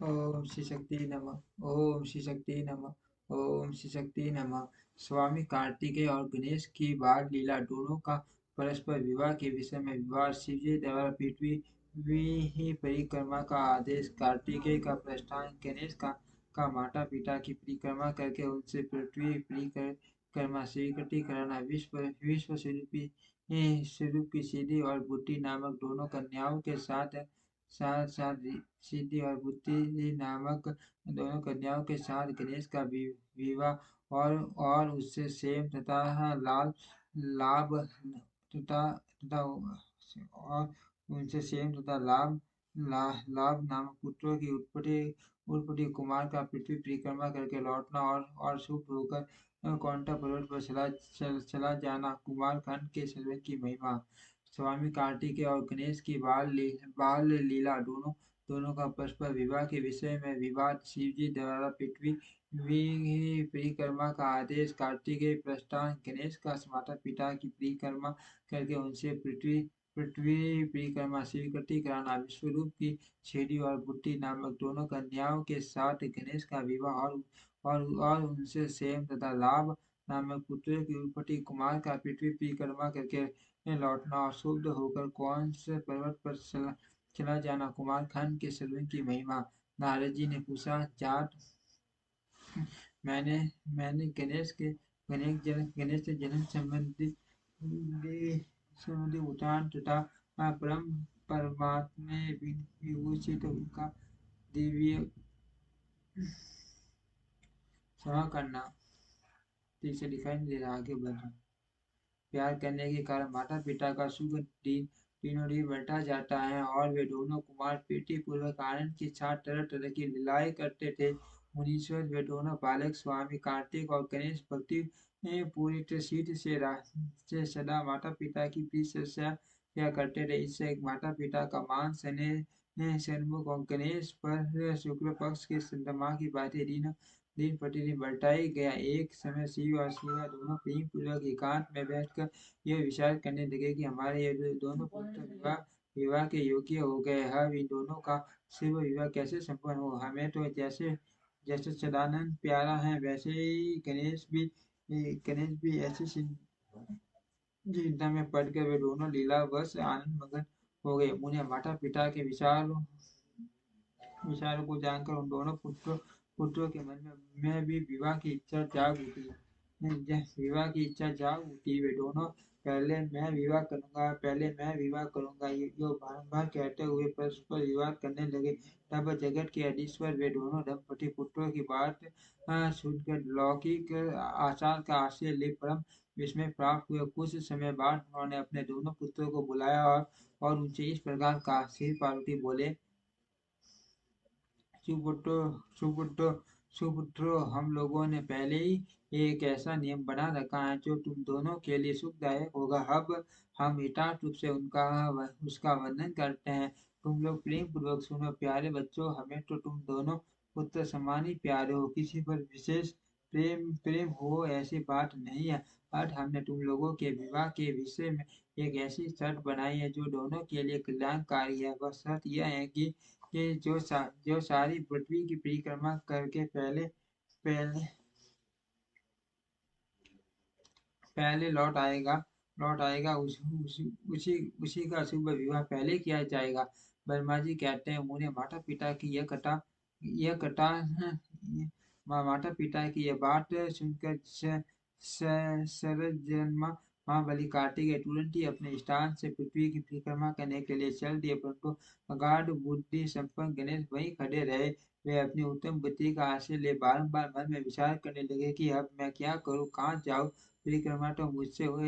ओम श्री शक्ति नमः। ओम श्री शक्ति नमः। ओम श्री शक्ति नमः। स्वामी कार्तिकेय और गणेश की बाल लीला दोनों का परस्पर विवाह के विषय में विवाद। शिवजी द्वारा पृथ्वी ही परिक्रमा का आदेश। कार्तिकेय का प्रस्थान, गणेश का माता पिता की परिक्रमा करके उनसे पृथ्वी परिक्रमा स्वीकृति कराना। विश्व विश्व स्वरूपी स्वरूप की सीधी और बुद्धि नामक दोनों कन्याओं के साथ साथ साथ सिद्धि और बुद्धि नामक दोनों कन्याओं के साथ गणेश का विवाह और उससे सेम तथा लाल लाभ तथा और उनसे सेम तथा लाभ नामक पुत्रों की उत्पत्ति कुमार का पृथ्वी परिक्रमा करके लौटना और शुभ होकर कौंटा पर्वत पर चला जाना। कुमार खंड के सर्वे की महिमा। स्वामी कार्तिकेय और गणेश की बाल लीला दोनों दोनों का परस्पर विवाह के विषय में विवाद। शिवजी द्वारा पृथ्वी परिक्रमा का आदेश। कार्तिकेय प्रस्थान, गणेश का माता पिता की परिक्रमा करके उनसे पृथ्वी पृथ्वी परिक्रमा स्वीकृति कराना। विश्वरूप की छेदी और बुद्धि नामक दोनों कन्याओं के साथ गणेश का विवाह और उनसे सेम तथा लाभ नामक पुत्रों की उत्पत्ति। कुमार का पृथ्वी परिक्रमा करके लौटना और शुद्ध होकर कौन से पर्वत पर चला जाना। कुमार खंड के सर्वे की महिमा। नारद जी ने पूछा, जाट मैंने मैंने गणेश से जन्म संबंधी उठान तथा ब्रह्म परमात्मा विभूषित उनका दिव्य क्षमा करना। ठीक से दिखाई नहीं दे रहा, आगे बढ़ना। प्यार करने के कारण माता पिता का शुभ दिन तीनों दिन बढ़ता जाता है और वे दोनों कुमार प्रीति पूर्वक आनंद के साथ तरह तरह की लीलाएं करते थे। मुनीश्वर वे दोनों बालक स्वामी कार्तिक और गणेश भक्ति पूरी सिद्ध से सदा माता पिता की परिचर्या किया करते थे। इससे माता पिता का मान स्नेह सन्मुख और गणेश पर शुक्ल पक्ष के चंद्रमा की बातें दिन प्रतिदिन बढ़ता ही गया। एक समय शिव और शिवा दोनों प्रेम पूर्वक एकांत में बैठकर यह विचार करने लगे कि हमारे ये दोनों पुत्र विवाह विवाह के योग्य हो गए। अब इन दोनों का शिव विवाह कैसे संपन्न हो। हमें तो जैसे जैसे सदानंद प्यारा है, वैसे ही गणेश भी ऐसी चिंता में पड़कर वे दोनों लीला बस आनंद मगन हो गए। उन्हें माता पिता के विचारों को जानकर उन दोनों पुत्रों के मन में भी विवाह की इच्छा जाग उठी। विवाह की इच्छा जाग उठी। वे दोनों पहले मैं विवाह करूंगा ये जो बारंबार कहते हुए परस्पर विवाह करने लगे। तब जगत के अधीश्वर वे दोनों दंपति पुत्रों की बात सुनकर लौकिक आचार का आश्रय ले परम विस्मय प्राप्त हुए। कुछ समय बाद उन्होंने अपने दोनों पुत्रों को बुलाया और उनसे इस प्रकार कहा। शिव पार्वती बोले, सुपुत्रो सुपुत्रो सुपुत्रो, हम लोगों ने पहले ही एक ऐसा नियम बना रखा है जो तुम दोनों के लिए सुखदायक होगा। अब हम यथार्थ रूप से उसका वर्णन करते हैं। तुम लोग प्रेम पूर्वक सुनो। प्यारे बच्चों, हमें तो तुम दोनों पुत्र समान ही प्यारे हो। किसी पर विशेष प्रेम प्रेम हो ऐसी बात नहीं है। आज हमने तुम लोगों के विवाह के विषय में एक ऐसी शर्त बनाई है जो दोनों के लिए कल्याणकारी है। वह शर्त यह है कि जो सारी पृथ्वी की परिक्रमा करके पहले पहले लौट आएगा उसी का शुभ विवाह पहले किया जाएगा। ब्रह्मा जी कहते हैं, उन्हें माता पिता की यह कथा माता पिता की यह बात सुनकर शरद जन्मा महाबली कार्तिकेय तुरंत ही अपने स्थान से पृथ्वी की परिक्रमा करने के लिए चल दिए। परंतु अगाध बुद्धि संपन्न गणेश वहीं खड़े रहे। वे अपनी उत्तम बुद्धि का आश्रय ले बारंबार मन में विचार करने लगे कि अब मैं क्या करूं, कहाँ जाऊं। परिक्रमा तो मुझसे हो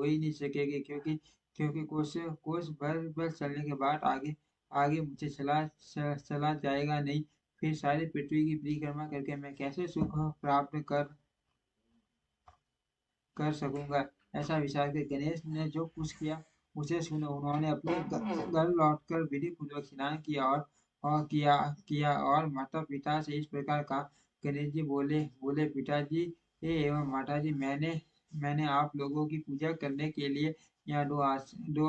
ही नहीं सकेगी, क्योंकि क्योंकि कोस भर चलने के बाद आगे आगे मुझे चला जाएगा नहीं। फिर सारी पृथ्वी की परिक्रमा करके मैं कैसे सुख प्राप्त कर सकूंगा। ऐसा विचार कर गणेश ने जो कुछ किया उसे सुनो। उन्होंने अपने घर लौटकर विधि पूर्वक स्नान किया और किया और माता पिता से इस प्रकार कहा। गणेश जी बोले बोले पिताजी एवं माता जी, मैंने आप लोगों की पूजा करने के लिए यहाँ दो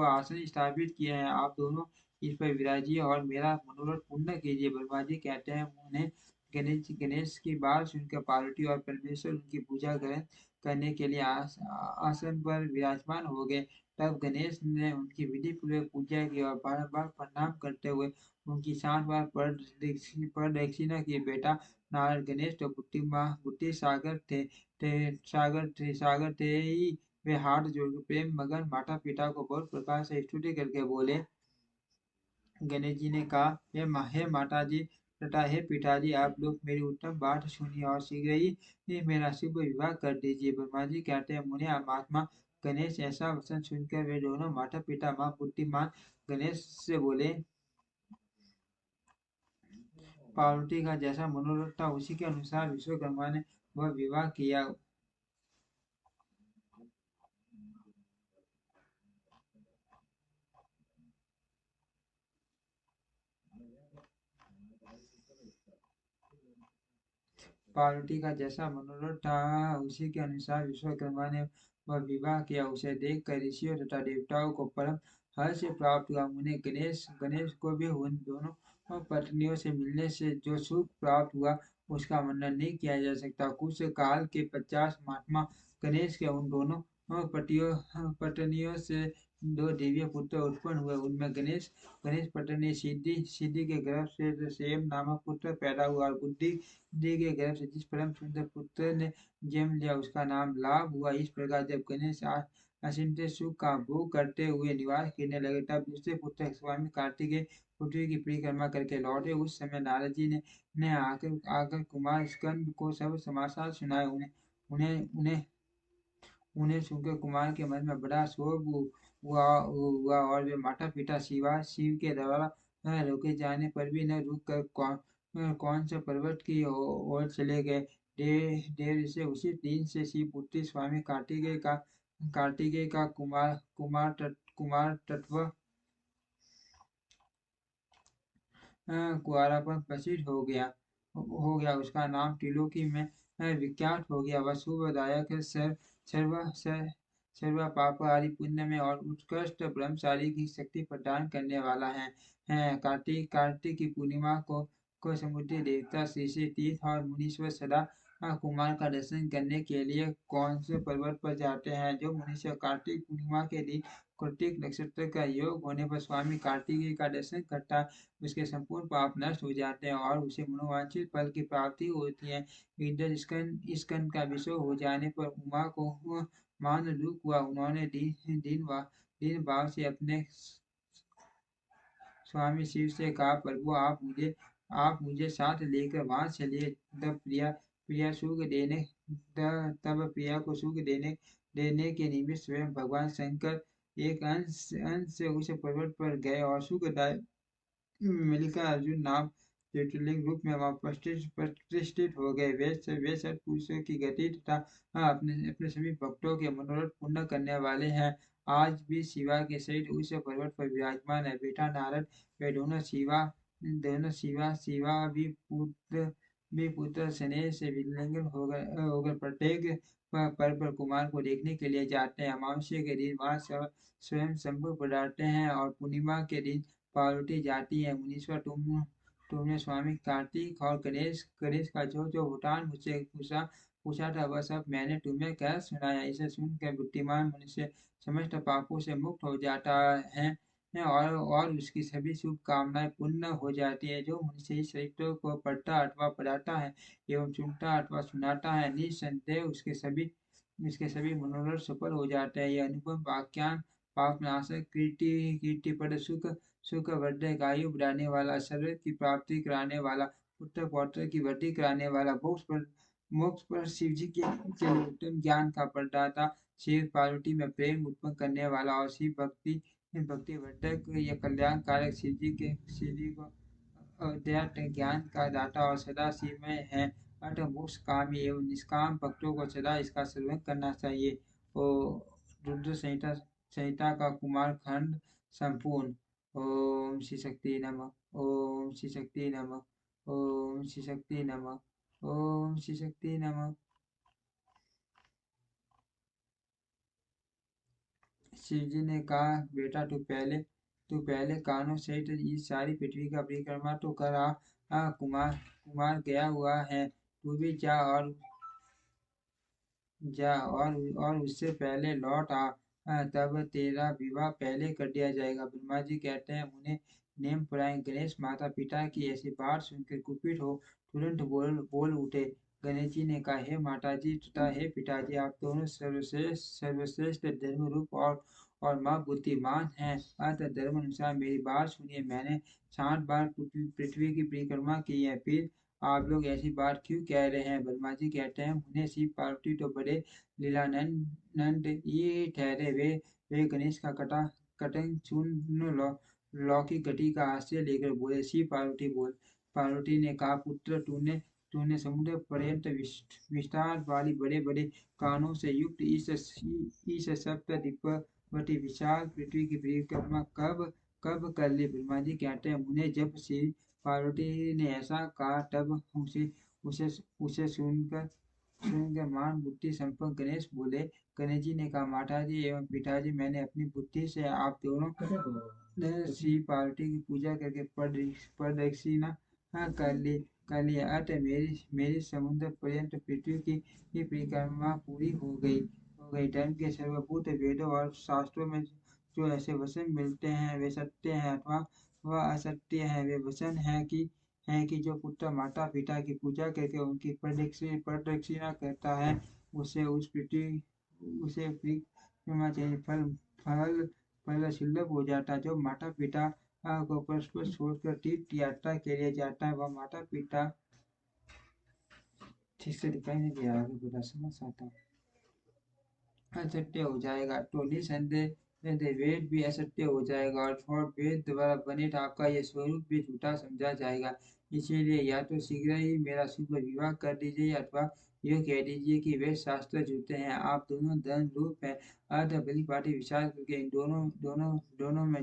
आसन स्थापित किए हैं। आप दोनों इस पर विराजिए और मेरा मनोरथ पूर्ण कीजिए। ब्रह्मा जी कहते हैं उन्हें गणेश की बात सुनकर पार्वती और परमेश्वर उनकी पूजा करने के लिए आसन पर विराजमान हो गए। तब गणेश ने उनकी विधि पूर्वक पूजा की और बार-बार प्रणाम करते हुए उनकी 7 बार प्रदक्षिणा की। बेटा नारद गणेश तो बुद्धि सागर थे ही। वे हाथ जोड़कर प्रेम मगन माता पिता को बहुत प्रकार से स्तुति करके बोले। गणेश जी ने कहा, हे माता जी तथा हे पिताजी, आप लोग मेरी उत्तम बात सुनिए और शीघ्र ही मेरा शुभ विवाह कर दीजिए। ब्रह्मा जी कहते हैं, मुने महात्मा गणेश ऐसा वचन सुनकर वे दोनों माता पिता माँ बुद्धिमान गणेश से बोले, पार्वती का जैसा मनोरथ था उसी के अनुसार विश्वकर्मा ने वह विवाह किया। पार्वती का जैसा मनोरथ था उसी के अनुसार विश्वकर्मा ने वह विवाह किया। उसे देखकर ऋषियों तथा देवताओं को परम हर्ष प्राप्त हुआ। उन्हें गणेश को भी उन दोनों पत्नियों से मिलने से जो सुख प्राप्त हुआ उसका वर्णन नहीं किया जा सकता। कुछ काल के 50 महात्मा गणेश के उन दोनों पत्नियों से 2 दिव्य पुत्र उत्पन्न हुए। उनमें गणेश पत्नी सिद्धि के गर्भ से सेम नामक पुत्र पैदा हुआ और बुद्धि दिए गए गर्भ से जिस परम सुंदर पुत्र ने जन्म लिया उसका नाम लाभ हुआ। इस प्रकार जब गणेश असीमत सुख का भोग करते हुए निवास करने लगे तब दूसरे पुत्र स्वामी कार्तिकेय पृथ्वी की परिक्रमा करके लौटे। उस समय नारद जी ने आकर कुमार स्कंद को सब समाचार सुनाए। उन्हें उन्हें उन्हें सुनकर कुमार के मन में बड़ा शोक हुआ और वे माता पिता शिव के द्वारा रोके जाने पर भी न रुक कर कौन से पर्वत की ओर चले गए। देर से उसी दिन से शिव पुत्री स्वामी कार्तिकेय का कुमार तत्व कुआरापन प्रसिद्ध हो गया। उसका नाम त्रिलोकी में विख्यात हो गया। वह शुभदायक सर्व सर्व पापहारी पुण्य में और उत्कृष्ट ब्रह्मचारी की शक्ति प्रदान करने वाला है। कार्तिक की पूर्णिमा को समुद्री देवता श्री तीर्थ और मुनीश्वर सदा कुमार का दर्शन करने के लिए कौन से पर्वत पर जाते हैं। जो मनुष्य कार्तिक पूर्णिमा के दिन कृतिक नक्षत्र का योग होने पर स्वामी कार्तिकेय का दर्शन करता है उसके संपूर्ण पाप नष्ट हो जाते हैं और उसे मनोवांछित फल की प्राप्ति होती है। इधर स्कंद का विषय हो जाने पर उमा को मान दुख हुआ। उन्होंने दिन भाव से अपने स्वामी शिव से कहा, प्रभु आप मुझे साथ लेकर वहां चलिए। प्रिया सुख देने तब प्रिया को सुख देने के निमित्त स्वयं भगवान शंकर एक अंश से उस पर्वत पर गए और सुखदायक मिलकर अर्जुन नाम ज्योतिर्लिंग रूप में वहां प्रतिष्ठित हो गए। वे सत्पुरुषों की गति तथा अपने अपने सभी भक्तों के मनोरथ पूर्ण करने वाले हैं। आज भी शिवा के सहित उस पर्वत पर विराजमान है। बेटा नारद, वे शिवा भी पुत्र स्नेह से विलिंगन होकर प्रत्येक पर्व पर कुमार को देखने के लिए जाते हैं। अमावस्या के दिन वहां स्वयं शंभु पधारते हैं और पूर्णिमा के दिन पार्वती जाती है। मुनीश्वर, तुमने स्वामी कार्तिक और गणेश का जो वरदान मुझसे पूछा था वह सब मैंने तुम्हें कह सुनाया। इसे सुनकर बुद्धिमान मनुष्य समस्त पापों से मुक्त हो जाता है और उसकी सभी शुभ कामनाएं पूर्ण हो जाती है। जो मनुष्य इस चरित्र को पढ़ता अथवा पढ़ाता है एवं सुनता अथवा सुनाता है निसंदेह उसके सभी मनोरथ सफल हो जाते हैं। यह अनुपम वाक्यान पापनाशक कीर्तिपद सुखवर्धक, आयु बढ़ाने वाला, सर्व की प्राप्ति कराने वाला, पुत्र पौत्र की वृद्धि कराने वाला, मोक्ष पर शिव जी के लिए उत्तम ज्ञान का प्रदाता, शिव पार्वती में प्रेम उत्पन्न करने वाला और शिव भक्ति वर्धक, यह कल्याण कारक शिव जी को अध्यात्म ज्ञान का दाता और सदा शिव में है। अतः मोक्ष कामी एवं निष्काम भक्तों को सदा इसका सेवन करना चाहिए। ओ रुद्र संहिता का कुमार खंड संपूर्ण। ओम श्री शक्ति नमः। ओम श्री शक्ति नमः। ओम श्री शक्ति नमः। ओम श्री शक्ति नमः। शिव जी ने कहा, बेटा तू तू पहले कानों सहित इस सारी पृथ्वी का परिक्रमा तो कर कुमार कुमार गया हुआ है, तू भी जा और उससे पहले लौट तब तेरा विवाह पहले कर दिया जाएगा। ब्रह्मा जी कहते हैं उन्हें नेम परायण गणेश माता पिता की ऐसी बात सुनकर कुपित हो तुरंत बोल बोल उठे। गणेश जी ने कहा, हे माता जी तथा हे पिताजी, आप दोनों सर्वश्रेष्ठ धर्म रूप और माँ बुद्धिमान हैं, अतः धर्म अनुसार मेरी बात सुनिए। मैंने 60 बार पृथ्वी की परिक्रमा की है, फिर आप लोग ऐसी बात क्यों कह रहे हैं? ब्रह्मा जी कहते हैं उन्हें शिव पार्वती तो बड़े लीलानंद नंद ये ठहरे, वे गणेश का कटन सुन लौकिक गति का आश्रय लेकर बोले। शिव पार्वती ने कहा, पुत्र तूने तूने समुद्र पर्यंत विस्तार वाली बड़े बड़े कानों से युक्त इस सप्तद्वीपवती विशाल पृथ्वी की परिक्रमा कब कब कर ली? ब्रह्मा जी कहते हैं उन्हें जब शिव पार्वती ने ऐसा कहा तब उसे उसे सुनकर मान बुद्धि संपन्न गणेश बोले। गणेश जी ने कहा, माता जी एवं पिताजी, मैंने अपनी बुद्धि से आप दोनों शिव पार्वती की पूजा करके प्रदक्षिणा कर ली। अतः मेरी समुद्र पर्यंत पृथ्वी की परिक्रमा पूरी हो गई। धर्म के सर्वभूत वेदों और शास्त्रों में जो ऐसे वचन मिलते हैं वे सत्य हैं अथवा वह असत्य है। वे वचन है कि जो पुत्र माता पिता की पूजा करके उनकी प्रदक्षिणा करता है उसे परिक्रमा चाहिए फल सुलभ हो जाता है। जो माता पिता को परस्पर छोड़कर तीर्थ यात्रा के लिए जाता है वह माता पिता ठीक से दिखाई नहीं दे रहा, आगे बता समझ आता असत्य हो जाएगा तो निसंदेह वेद भी असत्य हो जाएगा और वेद द्वारा बने आपका यह स्वरूप भी झूठा समझा जाएगा। इसीलिए या तो शीघ्र ही मेरा शुभ विवाह कर दीजिए अथवा यह कह दीजिए कि वे शास्त्र झूठे हैं, आप दोनों धन रूप है। अर्ध भली पाटी विचार करके इन दोनों में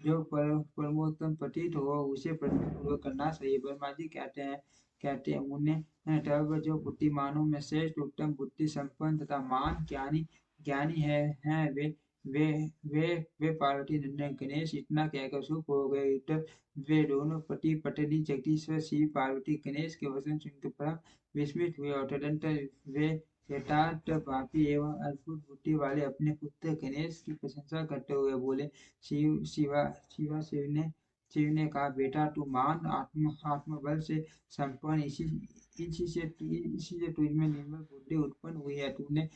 जो परमोत्तम प्रतीत हो उसे पूर्वक करना चाहिए। ब्रह्मा जी कहते हैं उन्हें तब जो बुद्धिमानों में श्रेष्ठ उत्तम बुद्धि संपन्न तथा मान ज्ञानी हैं वे वे पार्वती नंदन गणेश इतना कहकर चुप हो गए। वे दोनों पति पत्नी जगदीश्वर शिव पार्वती गणेश के वचन सुनकर परम विस्मित हुए और तदंतर वे यथार्थ पापी एवं अद्भुत बुद्धि वाले अपने पुत्र गणेश की प्रशंसा करते हुए बोले। शिव ने कहा, बेटा तू मान आत्मबल से संपन्न इसी से तुझ में निर्मल बुद्धि उत्पन्न हुई है। तूने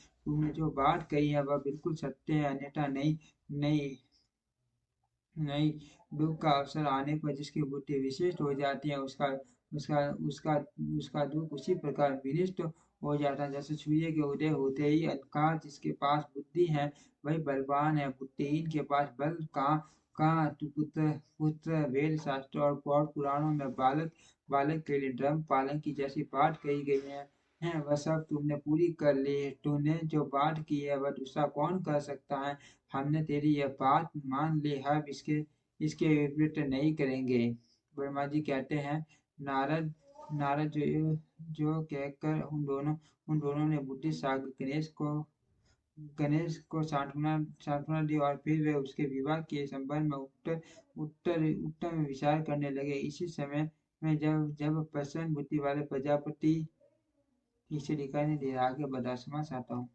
जो बात कही है वह बिल्कुल सत्य है, अन्यथा नहीं दुख का अवसर आने पर जिसकी बुद्धि विशिष्ट हो जाती है उसका दुख उसी प्रकार विनिष्ट हो जाता है। जैसे सूर्य के उदय होते ही अंधकार जिसके पास बुद्धि है वही बलवान है, बुद्धिहीन के पास बल कहाँ तू पुत्र वेद शास्त्र और पौर पुराणों में बालक के लिए धर्म पालन की जैसी बात कही गई है वह सब तुमने पूरी कर ली। तूने जो बात की है वह दूसरा कौन कर सकता है? हमने तेरी यह बात मान ली, हम इसके विपरीत नहीं करेंगे। ब्रह्मा जी कहते हैं, नारद जो कहकर उन दोनों ने बुद्धि सागर गणेश को सांत्वना दी और फिर वे उसके विवाह के संबंध में उत्तर में विचार करने लगे। इसी समय में जब प्रसन्न बुद्धि वाले प्रजापति इसे दिखाई नहीं दे रहा, आगे बता समझ आता हूँ।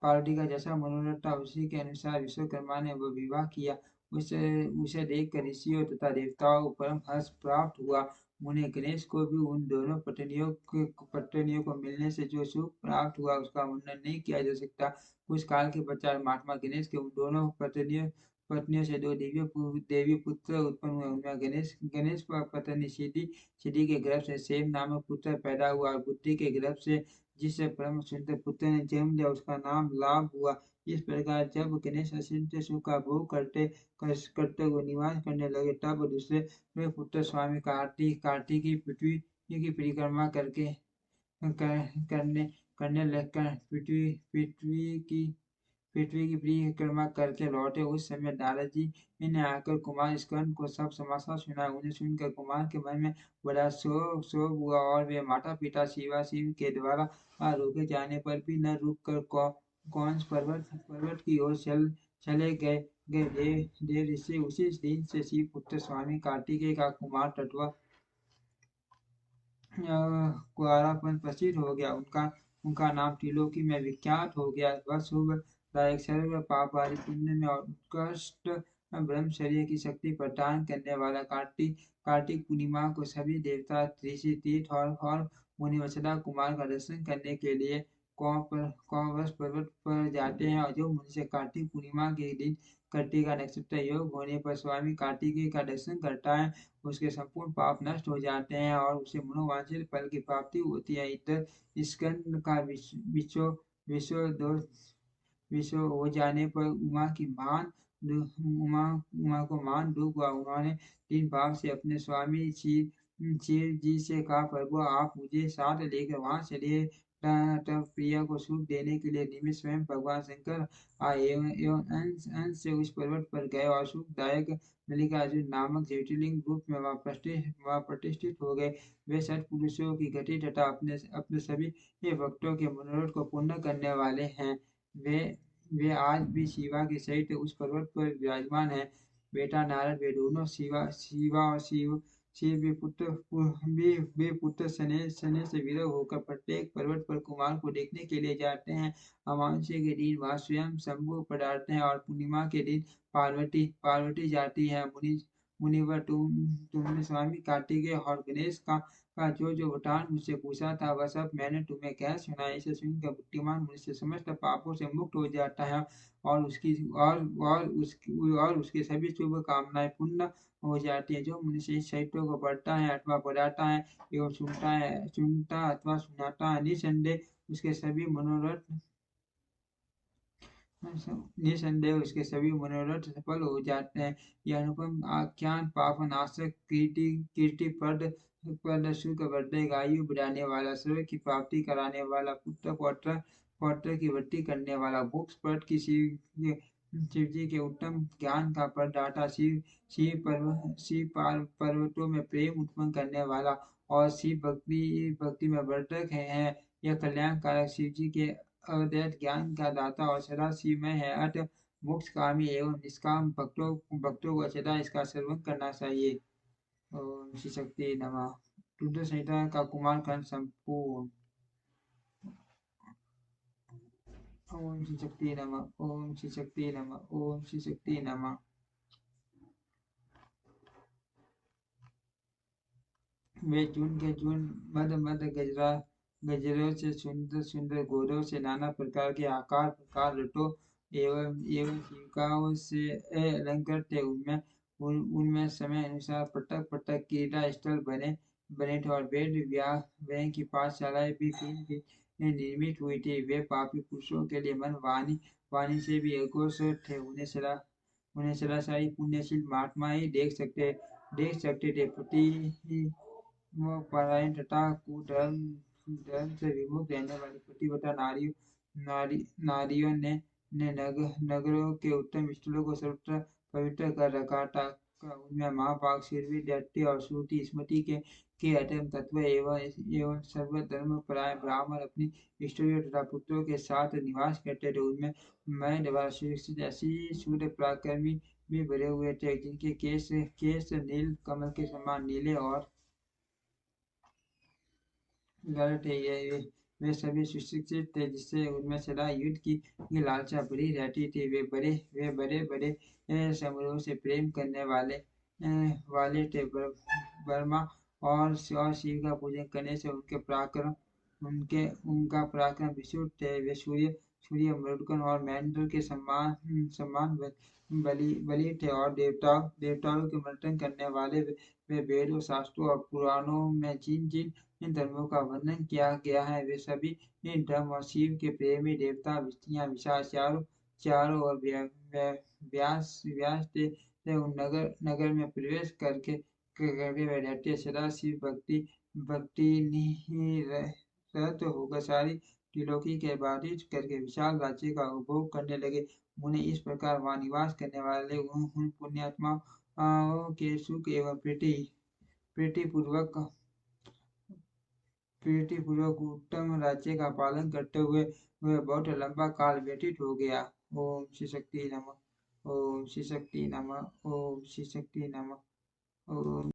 पार्वती का जैसा मनोरथ था उसी के अनुसार विश्वकर्मा ने वह विवाह किया। उसे देखकर ऋषियों तथा देवताओं को परम हर्ष प्राप्त हुआ। उन्हें गणेश को भी उन दोनों पत्नियों को मिलने से जो सुख प्राप्त हुआ उसका वर्णन नहीं किया जा सकता। कुछ काल के पश्चात महात्मा गणेश के उन दोनों पत्नियों से दो देवी पुत्र उत्पन्न हुए। उनमें गणेश पत्नी सिद्धि के गर्भ से सेम नामक पुत्र पैदा हुआ और बुद्धि के गर्भ से जिससे परम सुंदर पुत्र ने जन्म लिया उसका नाम लाभ हुआ। इस प्रकार जब गणेश अचिंत्य सुख का भोग करते हुए निवास करने लगे तब दूसरे वे पुत्र स्वामी कार्तिक की पृथ्वी की परिक्रमा करने लगकर पृथ्वी की परिक्रमा करके लौटे। उस समय नारद जी ने आकर कुमार स्कंद को सब समाचार सुनाया। उन्हें सुनकर कुमार के मन में बड़ा शोक हुआ और वे माता पिता शिव के द्वारा रोके जाने पर भी न रुक कर कौंस पर्वत की ओर चले गए गए देव ऋषि। उसी दिन से शिव पुत्र स्वामी कार्तिकेय का कुमार तत्व कुआरापन प्रसिद्ध हो गया। उनका उनका नाम त्रिलोकी में विख्यात हो गया। वह शुभ दायक, सर्व पापहारी, पुण्य में और उत्कृष्ट ब्रह्मचर्य की शक्ति प्रदान करने वाला। कार्तिक कार्तिक पूर्णिमा को सभी देवता, ऋषि, तीर्थ और मुनि वत्सला कुमार का दर्शन करने के लिए कौवस पर्वत पर जाते हैं। और जो मनुष्य कार्तिक पूर्णिमा के दिन कृत्तिका नक्षत्र योग होने पर स्वामी कार्तिकेय का दर्शन करता है, उसके संपूर्ण पाप नष्ट हो जाते हैं और उसे मनोवांछित फल की प्राप्ति होती है। इधर स्कंद का विश्व विश्व दोष विश्व हो जाने पर उमा को मान दुख हुआ। उन्होंने तीन भाव से अपने स्वामी शिव जी से कहा, प्रभु आप मुझे साथ लेकर वहां चलिए। तब प्रिया को सुख देने के लिए निमित्त स्वयं भगवान शंकर आए एवं अंश अंश से उस पर्वत पर गए और सुखदायक मल्लिकार्जुन नामक ज्योतिर्लिंग रूप में वह प्रतिष्ठित हो गए। वे सत्पुरुषों की गति तथा अपने अपने सभी भक्तों के मनोरथ को पूर्ण करने वाले हैं। वे वे आज भी शिवा के सहित उस पर्वत पर विराजमान है। बेटा नारद वे दोनों शिवा शिवा और शिव भी पुत्र सने से विरह होकर प्रत्येक पर्वत पर कुमार को देखने के लिए जाते हैं। अमावस्या के दिन वह स्वयं शंभु पधारते हैं और पूर्णिमा के दिन पार्वती जाती है। मुनिवर तुमने स्वामी कार्तिकेय और गणेश का जो वरदान मुझसे पूछा था वह सब मैंने तुम्हें कह सुनाया। इसे सुनकर बुद्धिमान मनुष्य समस्त पापों से मुक्त हो जाता है और उसकी सभी शुभ कामनाएं पूर्ण हो जाती है। जो मनुष्य इस चरित्र को पढ़ता है अथवा पढ़ाता है एवं सुनता अथवा सुनाता है, निसंदेह उसके सभी मनोरथ सफल हो जाते हैं। यह अनुपम आख्यान पाप नाशक, कीर्ति सुख वर्धक, आयु बढ़ाने वाला, सर्व की प्राप्ति कराने वाला, पुत्र पौत्र पौत्र की वृद्धि करने वाला, मोक्ष पद की शिव जी के उत्तम ज्ञान का प्रदाता, पर्वतों में प्रेम उत्पन्न करने वाला और शिव भक्ति में वर्धक है। यह कल्याणकारक शिव जी के अद्वैत ज्ञान का दाता और सदा शिवमय है। अतः मोक्षकामी एवं निष्काम भक्तों को सदा इसका श्रवण करना चाहिए। ओम श्री शक्ति नमः। रुद्र संहिता का कुमार खंड संपूर्ण। ओम श्री शक्ति नमः। ओम श्री शक्ति नमः। ओम श्री शक्ति नमः। वे चून के चून मद मद गजरों से सुंदर सुंदर घोड़ों से नाना प्रकार के आकार प्रकार रटो एवं शिविकाओं से अलंकृत थे। उनमें समय अनुसार पटक पटक क्रीड़ा स्थल बने थे और वेद व्याह की पाठशालाएं भी निर्मित हुई थी। वे पापी पुरुषों के लिए मन वाणी से भी अघोष थे। उन्हें सदाचारी पुण्यशील महात्मा ही देख सकते थे। परायण तथा धर्म से विमुख रहने वाली पतिव्रता नारियों ने नगरों के उत्तम स्थलों को सर्वत्र पवित्र कर रखा था। उनमें महाभाग शूरवीर दैत्य और श्रुति स्मृति के अधम तत्व एवं सर्वधर्म परायण ब्राह्मण अपनी स्त्रियों तथा पुत्रों के साथ निवास करते थे। उनमें मैं द्वारा सुरक्षित ऐसी शूद्र पराक्रमी भी भरे हुए थे, जिनके केश नील कमल के समान नीले और थे। वे सभी सुशिक्षित थे, जिससे उनमें सदा युद्ध की लालसा बड़ी रहती थी। वे बड़े बड़े समारोह से प्रेम करने वाले थे। ब्रह्मा और शिव का पूजन करने से उनका पराक्रम विशुद्ध थे। वे सूर्य मरुदगण और महेंद्र के समान बलि थे और देवताओं के मंथन करने वाले। वे वेदों शास्त्रों और पुराणों में जिन जिन इन धर्मों का वर्णन किया गया है, वे सभी इन धर्म और शिव के प्रेमी देवता स्त्रियां विशाल चारों और व्यास थे। उन नगर में प्रवेश करके वे रहते सदा शिव भक्ति निरत होकर सारी त्रिलोकी के बाधित करके विशाल राज्य का उपभोग करने लगे। उन्हें इस प्रकार वहां निवास करने वाले उन पुण्यात्माओं के सुख एवं प्रीतिपूर्वक उत्तम राज्य का पालन करते हुए बहुत लंबा काल व्यतीत हो गया। ओम श्री शक्ति नमः। ओम श्री शक्ति नमः, ओम श्री शक्ति नमः, ओम